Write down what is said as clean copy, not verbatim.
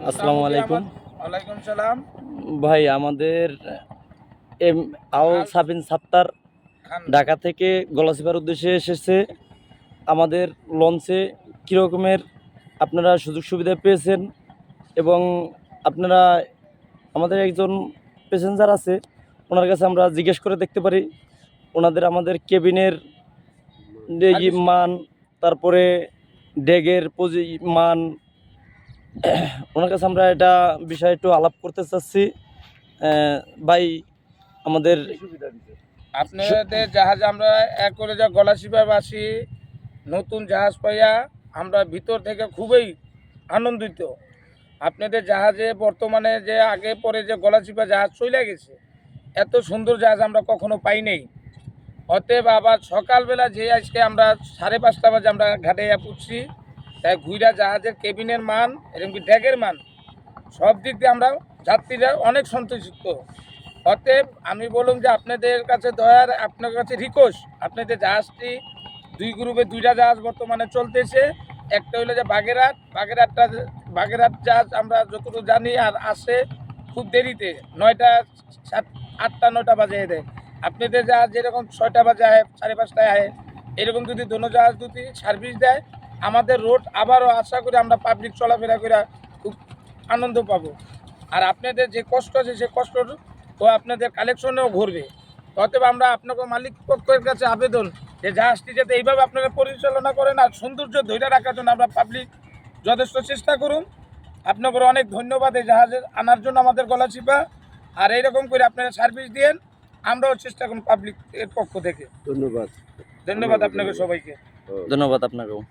আসসালামু আলাইকুম। ওয়ালাইকুম সালাম। ভাই আমাদের এম আল সাবিন সাত্তার খান ঢাকা থেকে গলাচিপার উদ্দেশ্যে এসেছে। আমাদের লঞ্চে কী রকমের আপনারা সুযোগ সুবিধা পেয়েছেন এবং আপনারা আমাদের একজন প্যাসেঞ্জার আছে, ওনার কাছে আমরা জিজ্ঞেস করে দেখতে পারি আমাদের কেবিনের মান, তারপরে ডেগের মান, ওনার কাছে আমরা এটা বিষয়ে একটু আলাপ করতে চাচ্ছি। ভাই আমাদের আপনাদের জাহাজে আমরা এক করে যা গলাচিপাবাসী নতুন জাহাজ পাইয়া আমরা ভিতর থেকে খুবই আনন্দিত। আপনাদের জাহাজে বর্তমানে যে আগে পরে যে গলাচিপা জাহাজ চলে গেছে, এত সুন্দর জাহাজ আমরা কখনো পাই নাই। অতএব আবার সকালবেলা যে আজকে আমরা 5:30 বাজে আমরা ঘাটে পুষছি, তাই ঘুইরা জাহাজের কেবিনের মান এরকম কি ড্যাগের মান সব দিক দিয়ে আমরা যাত্রীরা অনেক সন্তুষ্ট। অতএব আমি বলুন যে আপনাদের কাছে দয়ার আপনার কাছে রিকোয়েস্ট, আপনাদের জাহাজটি 2 গ্রুপে 2টা জাহাজ বর্তমানে চলতেছে। একটা হইলো যে বাগেরহাট জাহাজ আমরা যতটুকু জানি আর আসে খুব দেরিতে 8টা 9টা বাজে দেয়। আপনাদের জাহাজ যেরকম 6টা বাজে আয় 5:30টায় আয়, এরকম যদি দোনো জাহাজ যদি সার্ভিস দেয় আমাদের রোড আবারও আশা করি আমরা পাবলিক চলাফেরা করে খুব আনন্দ পাবো। আর আপনাদের যে কষ্ট আছে সে কষ্ট তো আপনাদের কালেকশনেও ঘুরবে। অতএব আমরা আপনাকে মালিক পক্ষের কাছে আবেদন যে জাহাজটি যাতে এইভাবে আপনারা পরিচালনা করেন আর সৌন্দর্য ধরে রাখার জন্য আমরা পাবলিক যথেষ্ট চেষ্টা করুন। আপনাদের অনেক ধন্যবাদ এই জাহাজে আনার জন্য আমাদের গলাচিপা। আর এইরকম করে আপনারা সার্ভিস দিয়েন, আমরাও চেষ্টা করুন পাবলিক এর পক্ষ থেকে। ধন্যবাদ ধন্যবাদ আপনাকে সবাইকে। ধন্যবাদ আপনাকেও।